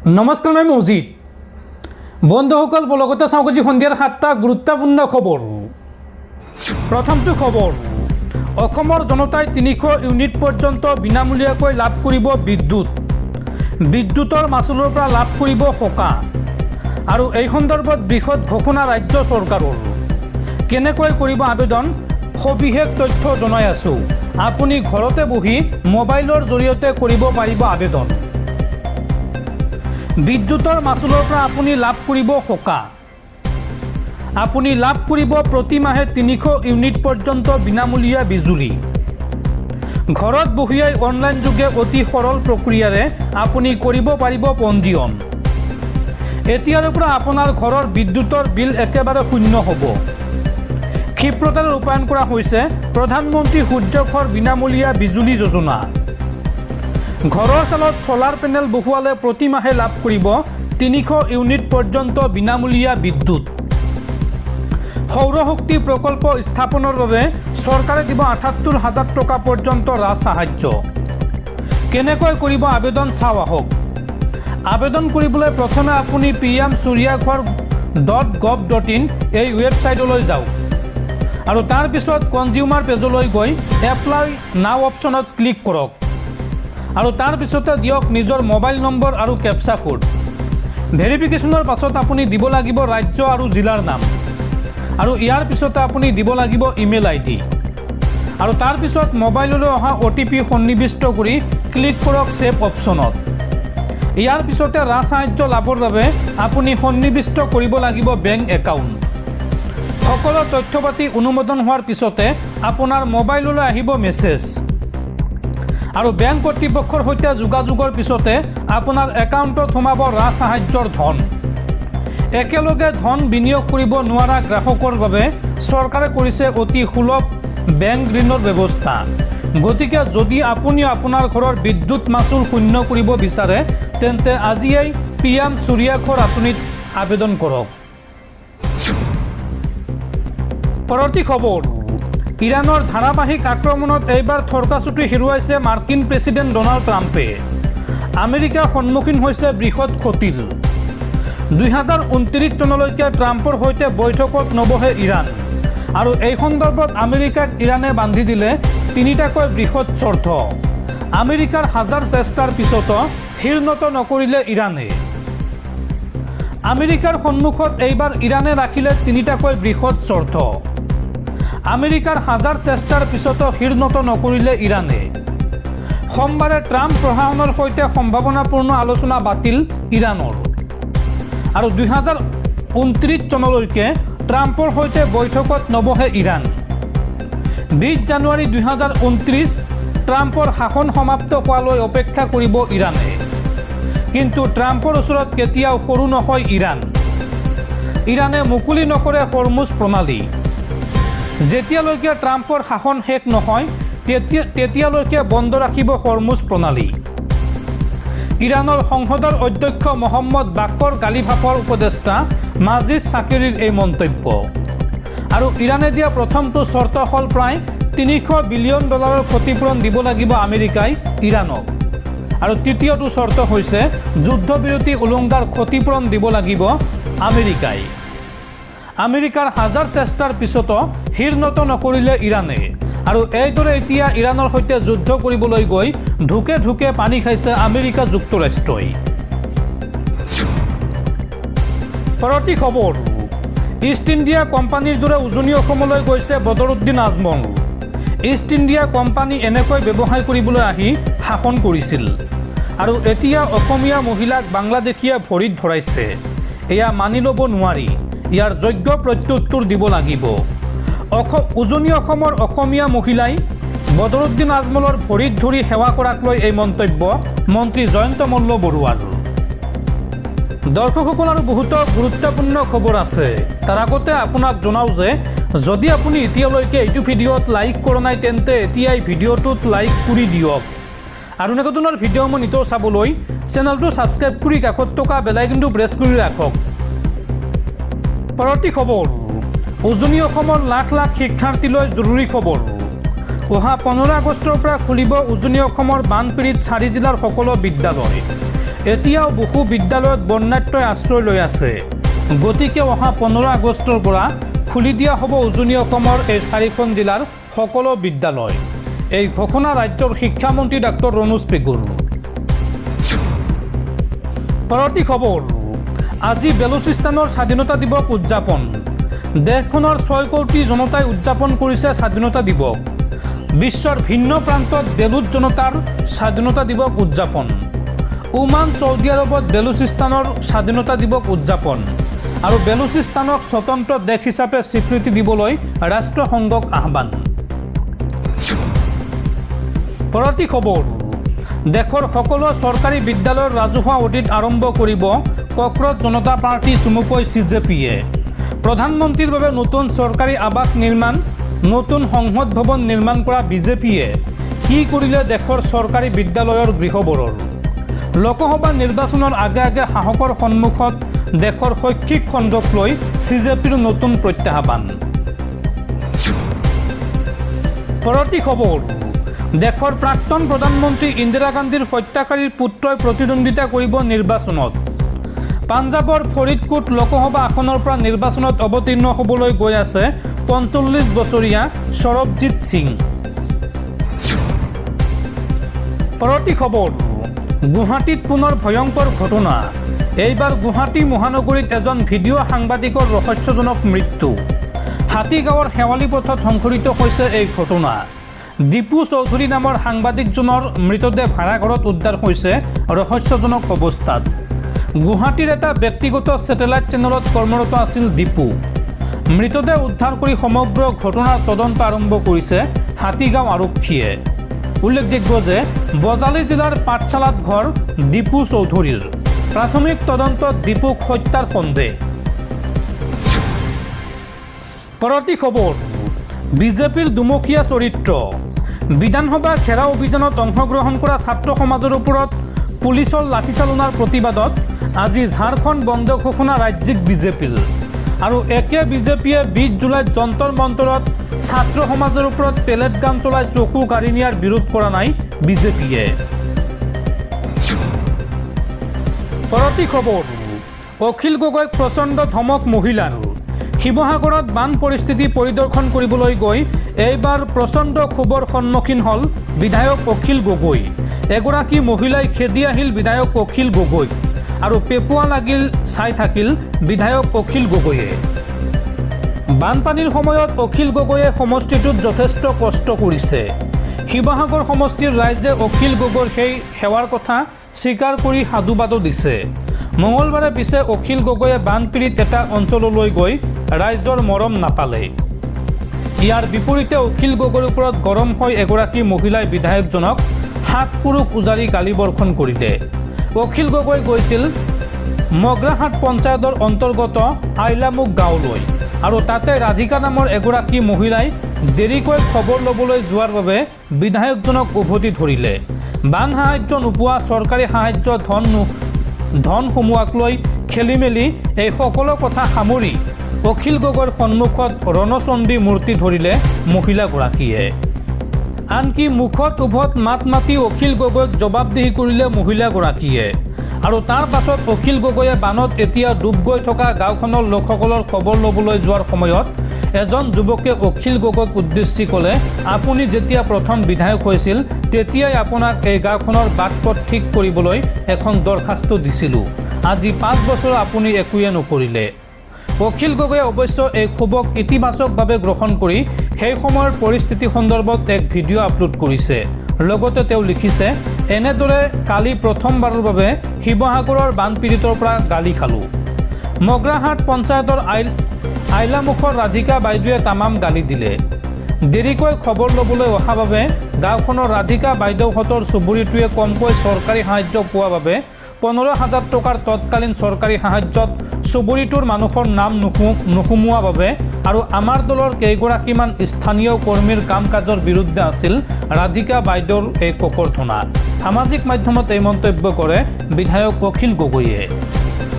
নমস্কাৰ মই মজিদ বন্ধুসকল বলগতে চাওক আজি সন্ধিয়াৰ 7টা গুৰুত্বপূৰ্ণ খবৰ। প্ৰথমটো খবৰ, অসমৰ জনতাই 300 ইউনিট পৰ্যন্ত বিনামূলীয়াকৈ লাভ কৰিব বিদ্যুতৰ মাচুলৰ পৰা লাভ কৰিব সকা। আৰু এই সন্দৰ্ভত বৃহৎ ঘোষণা ৰাজ্য চৰকাৰৰ। কেনেকৈ কৰিব আবেদন সবিশেষ তথ্য জনাই আছোঁ। আপুনি ঘৰতে বহি মোবাইলৰ জৰিয়তে কৰিব পাৰিব আবেদন। বিদ্যুতৰ মাচুলৰ পৰা আপুনি লাভ কৰিব সকা। আপুনি লাভ কৰিব প্ৰতি মাহে 300 ইউনিট পৰ্যন্ত বিনামূলীয়া বিজুলী। ঘৰত বহিয়াই অনলাইন যোগে অতি সৰল প্ৰক্ৰিয়াৰে আপুনি কৰিব পাৰিব পঞ্জীয়ন। এতিয়াৰ পৰা আপোনাৰ ঘৰৰ বিদ্যুতৰ বিল একেবাৰে শূন্য হ'ব। ক্ষিপ্ৰতাৰে ৰূপায়ণ কৰা হৈছে প্ৰধানমন্ত্ৰী সূৰ্য ঘৰ বিনামূলীয়া বিজুলী যোজনা। ঘৰৰ চালত সোলাৰ পেনেল বহুৱালে প্ৰতি মাহে লাভ কৰিব 300 ইউনিট পৰ্যন্ত বিনামূলীয়া বিদ্যুৎ। সৌৰশক্তি প্ৰকল্প স্থাপনৰ বাবে চৰকাৰে দিব ৭৮,০০০ টকা পৰ্যন্ত ৰাজ সাহায্য। কেনেকৈ কৰিব আবেদন চাওঁ আহক। আবেদন কৰিবলৈ প্ৰথমে আপুনি pmsuryaghar.gov.in এই ৱেবছাইটলৈ যাওক আৰু তাৰ পিছত কনজিউমাৰ পেজলৈ গৈ এপ্লাই নাও অপশ্যনত ক্লিক কৰক আৰু তাৰ পিছতে দিয়ক নিজৰ মোবাইল নম্বৰ আৰু কেপচা কোড। ভেৰিফিকেশ্যনৰ পাছত আপুনি দিব লাগিব ৰাজ্য আৰু জিলাৰ নাম আৰু ইয়াৰ পিছতে আপুনি দিব লাগিব ইমেইল আইডি আৰু তাৰ পিছত মোবাইললৈ অহা OTP সন্নিৱিষ্ট কৰি ক্লিক কৰক সেভ অপশ্যনত। ইয়াৰ পিছতে ৰাজ সাহায্য লাভৰ বাবে আপুনি সন্নিৱিষ্ট কৰিব লাগিব বেংক একাউণ্ট। সকলো তথ্য পাতি অনুমোদন হোৱাৰ পিছতে আপোনাৰ মোবাইললৈ আহিব মেছেজ আৰু বেংক কৰ্তৃপক্ষৰ সৈতে যোগাযোগৰ পিছতে আপোনাৰ একাউণ্টত সোমাব ৰাজ সাহায্যৰ ধন। একেলগে ধন বিনিয়োগ কৰিব নোৱাৰা গ্ৰাহকৰ বাবে চৰকাৰে কৰিছে অতি সুলভ বেংক ঋণৰ ব্যৱস্থা। গতিকে যদি আপুনি আপোনাৰ ঘৰৰ বিদ্যুৎ মাচুল শূন্য কৰিব বিচাৰে তেন্তে আজিয়েই PM সূৰ্যাঘৰ আঁচনিত আবেদন কৰক। পৰৱৰ্তী খবৰ, ইৰাণৰ ধাৰাবাহিক আক্ৰমণত এইবাৰ থৰকাচুটি হেৰুৱাইছে মাৰ্কিন প্ৰেছিডেণ্ট ডনাল্ড ট্ৰাম্পে। আমেৰিকা সন্মুখীন হৈছে বৃহৎ ক্ষতিৰ। 2029 চনলৈকে ট্ৰাম্পৰ সৈতে বৈঠকত নবহে ইৰাণ আৰু এই সন্দৰ্ভত আমেৰিকাক ইৰাণে বান্ধি দিলে 3টাকৈ বৃহৎ চৰ্ত। আমেৰিকাৰ হাজাৰ চেষ্টাৰ পিছতো শিৰনত নকৰিলে ইৰাণে। আমেৰিকাৰ সন্মুখত এইবাৰ ইৰাণে ৰাখিলে 3টাকৈ বৃহৎ চৰ্ত। আমেৰিকাৰ হাজাৰ চেষ্টাৰ পিছতো শিৰনত নকৰিলে ইৰাণে। সোমবাৰে ট্ৰাম্প প্ৰশাসনৰ সৈতে সম্ভাৱনাপূৰ্ণ আলোচনা বাতিল ইৰাণৰ আৰু 2029 চনলৈকে ট্ৰাম্পৰ সৈতে বৈঠকত নবহে ইৰাণ। 20 জানুৱাৰী 2029 ট্ৰাম্পৰ শাসন সমাপ্ত হোৱালৈ অপেক্ষা কৰিব ইৰাণে। কিন্তু ট্ৰাম্পৰ ওচৰত কেতিয়াও সৰু নহয় ইৰাণ। ইৰাণে মুকলি নকৰে হৰমুজ প্ৰণালী। যেতিয়ালৈকে ট্ৰাম্পৰ শাসন শেষ নহয় তেতিয়ালৈকে বন্ধ ৰাখিব হৰমুজ প্ৰণালী। ইৰাণৰ সংসদৰ অধ্যক্ষ মহম্মদ বাকৰ গালিভাফৰ উপদেষ্টা মাজিদ চাকিৰীৰ এই মন্তব্য। আৰু ইৰাণে দিয়া প্ৰথমটো চৰ্ত হ'ল প্ৰায় $300 বিলিয়ন ক্ষতিপূৰণ দিব লাগিব আমেৰিকাই ইৰাণক আৰু তৃতীয়টো চৰ্ত হৈছে যুদ্ধবিৰতি উলংঘাৰ ক্ষতিপূৰণ দিব লাগিব আমেৰিকাই। আমেৰিকাৰ হাজাৰ চেষ্টাৰ পিছতো শিৰনত নকৰিলে ইৰাণে আৰু এইদৰে এতিয়া ইৰাণৰ সৈতে যুদ্ধ কৰিবলৈ গৈ ঢুকে ঢুকে পানী খাইছে আমেৰিকা যুক্তৰাষ্ট্ৰই। পৰৱৰ্তী খবৰ, ইষ্ট ইণ্ডিয়া কোম্পানীৰ দৰে উজনি অসমলৈ গৈছে Badruddin Ajmal. East India company এনেকৈ ব্যৱসায় কৰিবলৈ আহি শাসন কৰিছিল আৰু এতিয়া অসমীয়া মহিলাক বাংলাদেশীয়ে ভৰিত ধৰাইছে। এয়া মানি ল'ব নোৱাৰি। ইয়াৰ যোগ্য প্ৰত্যুত্তৰ দিব লাগিব। উজনি অসমৰ অসমীয়া মহিলাই বদৰুদ্দিন আজমলৰ ভৰিত ধৰি সেৱা কৰাক লৈ এই মন্তব্য মন্ত্ৰী জয়ন্ত মল্ল বৰুৱাৰ। দৰ্শকসকল আৰু বহুতো গুৰুত্বপূৰ্ণ খবৰ আছে। তাৰ আগতে আপোনাক জনাওঁ যে যদি আপুনি এতিয়ালৈকে এইটো ভিডিঅ'ত লাইক কৰা নাই তেন্তে এতিয়াই ভিডিঅ'টোত লাইক কৰি দিয়ক আৰু এনেকুৱা ধৰণৰ ভিডিঅ'সমূহ নিতৌ চাবলৈ চেনেলটো ছাবস্ক্ৰাইব কৰি কাষত থকা বেল আইকনটো প্ৰেছ কৰি ৰাখক। পৰৱৰ্তী খবৰ, উজনি অসমৰ লাখ লাখ শিক্ষাৰ্থীলৈ জৰুৰী খবৰ। অহা 15 আগষ্টৰ পৰা খুলিব উজনি অসমৰ বানপীড়িত 4 জিলাৰ সকলো বিদ্যালয়। এতিয়াও বহু বিদ্যালয়ত বন্যাত্মই আশ্ৰয় লৈ আছে। গতিকে অহা 15 আগষ্টৰ পৰা খুলি দিয়া হ'ব উজনি অসমৰ এই 4খন জিলাৰ সকলো বিদ্যালয়। এই ঘোষণা ৰাজ্যৰ শিক্ষামন্ত্ৰী ডাক্তৰ ৰণোজ পেগুৰ। পৰৱৰ্তী খবৰ, আজি বেলুচিস্তানৰ স্বাধীনতা দিৱস উদযাপন। দেশখনৰ 6 কোটি জনতাই উদযাপন কৰিছে স্বাধীনতা দিৱস। বিশ্বৰ ভিন্ন প্ৰান্তত বেলুচ জনতাৰ স্বাধীনতা দিৱস উদযাপন। ওমান ছৌদি আৰবত বেলুচিস্তানৰ স্বাধীনতা দিৱস উদযাপন আৰু বেলুচিস্তানক স্বতন্ত্ৰ দেশ হিচাপে স্বীকৃতি দিবলৈ ৰাষ্ট্ৰসংঘক আহ্বান। পৰৱৰ্তী খবৰ, দেশৰ সকলো চৰকাৰী বিদ্যালয়ৰ ৰাজহুৱা অডিট আৰম্ভ কৰিব কক্ৰজ জনতা পাৰ্টি চমুকৈ CJPয়ে। প্ৰধানমন্ত্ৰীৰ বাবে নতুন চৰকাৰী আৱাস নিৰ্মাণ, নতুন সংসদ ভৱন নিৰ্মাণ কৰা BJPয়ে কি কৰিলে দেশৰ চৰকাৰী বিদ্যালয়ৰ গৃহবোৰৰ। লোকসভা নিৰ্বাচনৰ আগে আগে সাহসৰ সন্মুখত দেশৰ শৈক্ষিক খণ্ডক লৈ CJPৰ নতুন প্ৰত্যাহ্বান। পৰৱৰ্তী খবৰ, দেশৰ প্ৰাক্তন প্ৰধানমন্ত্ৰী ইন্দিৰা গান্ধীৰ হত্যাকাৰীৰ পুত্ৰই প্ৰতিদ্বন্দ্বিতা কৰিব নিৰ্বাচনত। পাঞ্জাৱৰ ফৰিদকোট লোকসভা আসনৰ পৰা নিৰ্বাচনত অৱতীৰ্ণ হ'বলৈ গৈ আছে 45 বছৰীয়া সৰবজিৎ সিং। পৰৱৰ্তী খবৰ, গুৱাহাটীত পুনৰ ভয়ংকৰ ঘটনা। এইবাৰ গুৱাহাটী মহানগৰীত এজন ভিডিঅ' সাংবাদিকৰ ৰহস্যজনক মৃত্যু। হাতীগাঁৱৰ শেৱালি পথত সংঘটিত হৈছে এই ঘটনা। দীপু চৌধুৰী নামৰ সাংবাদিকজনৰ মৃতদেহ ভাড়াঘৰত উদ্ধাৰ হৈছে ৰহস্যজনক অৱস্থাত। গুৱাহাটীৰ এটা ব্যক্তিগত ছেটেলাইট চেনেলত কৰ্মৰত আছিল দীপু। মৃতদেহ উদ্ধাৰ কৰি সমগ্ৰ ঘটনাৰ তদন্ত আৰম্ভ কৰিছে হাতীগাঁও আৰক্ষীয়ে। উল্লেখযোগ্য যে বজালী জিলাৰ পাঠশালাত ঘৰ দীপু চৌধুৰীৰ। প্ৰাথমিক তদন্তত দীপুক হত্যাৰ সন্দেহ। পৰৱৰ্তী খবৰ, বিজেপিৰ দুমুখীয়া চৰিত্ৰ। বিধানসভা ঘেৰাও অভিযানত অংশগ্ৰহণ কৰা ছাত্ৰ সমাজৰ ওপৰত পুলিচৰ লাঠিচালনাৰ প্ৰতিবাদত আজি ঝাৰখণ্ড বন্ধ ঘোষণা ৰাজ্যিক বিজেপিৰ। আৰু একে বিজেপিয়ে 20 জুলাইত যন্তৰ মন্তৰত ছাত্ৰ সমাজৰ ওপৰত পেলেট গান চলাই চকু কাঢ়ি নিয়াৰ বিৰোধ কৰা নাই বিজেপিয়ে। পৰৱৰ্তী খবৰ, অখিল গগৈক প্ৰচণ্ড ধমক মহিলাৰ। শিৱসাগৰত বান পৰিস্থিতি পৰিদৰ্শন কৰিবলৈ গৈ এইবাৰ প্ৰচণ্ড ক্ষোভৰ সন্মুখীন হ'ল বিধায়ক অখিল গগৈ। এগৰাকী মহিলাই খেদি আহিল বিধায়ক অখিল গগৈক আৰু পেপুৱা লাগিল চাই থাকিল বিধায়ক অখিল গগৈয়ে। বানপানীৰ সময়ত অখিল গগৈয়ে সমষ্টিটোত যথেষ্ট কষ্ট কৰিছে। শিৱসাগৰ সমষ্টিৰ ৰাইজে অখিল গগৈৰ সেই সেৱাৰ কথা স্বীকাৰ কৰি সাধুবাদো দিছে। মঙলবাৰে পিছে অখিল গগৈয়ে বানপীড়িত এটা অঞ্চললৈ গৈ ৰাইজৰ মৰম নাপালে। ইয়াৰ বিপৰীতে অখিল গগৈৰ ওপৰত গৰম হৈ এগৰাকী মহিলাই বিধায়কজনক হাত পুৰুষ উজাৰি গালি বৰ্ষণ কৰিলে। অখিল গগৈ গৈছিল মগ্ৰাহাট পঞ্চায়তৰ অন্তৰ্গত আইলামুখ গাঁৱলৈ আৰু তাতে ৰাধিকা নামৰ এগৰাকী মহিলাই দেৰিকৈ খবৰ ল'বলৈ যোৱাৰ বাবে বিধায়কজনক উভতি ধৰিলে। বান সাহায্য নোপোৱা, চৰকাৰী সাহায্য ধন সোমোৱাক লৈ খেলি মেলি এই সকলো কথা সামৰি অখিল গগৈৰ সন্মুখত ৰণচণ্ডী মূৰ্তি ধৰিলে মহিলাগৰাকীয়ে। আনকি মুখত উভত মাত মাতি অখিল গগৈক জবাবদিহি কৰিলে মহিলাগৰাকীয়ে। আৰু তাৰ পাছত অখিল গগৈয়ে বানত এতিয়া ডুব গৈ থকা গাঁওখনৰ লোকসকলৰ খবৰ ল'বলৈ যোৱাৰ সময়ত এজন যুৱকে অখিল গগৈক উদ্দেশ্যি ক'লে, আপুনি যেতিয়া প্ৰথম বিধায়ক হৈছিল তেতিয়াই আপোনাক এই গাঁওখনৰ বাট পথ ঠিক কৰিবলৈ এখন দৰখাস্ত দিছিলোঁ। আজি 5 বছৰ আপুনি একোৱে নকৰিলে। অখিল গগৈয়ে অৱশ্য এই ক্ষোভক ইতিবাচকভাৱে গ্ৰহণ কৰি সেই সময়ৰ পৰিস্থিতি সন্দৰ্ভত এক ভিডিঅ' আপলোড কৰিছে। লগতে তেওঁ লিখিছে, এনেদৰে কালি প্ৰথমবাৰৰ বাবে শিৱসাগৰৰ বানপীড়িতৰ পৰা গালি খালোঁ। মগ্ৰাহাট পঞ্চায়তৰ আইলামুখৰ ৰাধিকা বাইদেৱে তামাম গালি দিলে। দেৰিকৈ খবৰ ল'বলৈ অহা বাবে গাঁওখনৰ ৰাধিকা বাইদেউহঁতৰ চুবুৰীটোৱে কমকৈ চৰকাৰী সাহায্য পোৱা বাবে 15,000 টকাৰ তৎকালীন চৰকাৰী সাহায্যত চুবুৰীটোৰ মানুহৰ নাম নোসোমোৱা বাবে আৰু আমাৰ দলৰ কেইগৰাকীমান স্থানীয় কৰ্মীৰ কাম কাজৰ বিৰুদ্ধে আছিল ৰাধিকা বাইদেউৰ এই ককৰ্থনা। সামাজিক মাধ্যমত এই মন্তব্য কৰে বিধায়ক অখিল গগৈয়ে।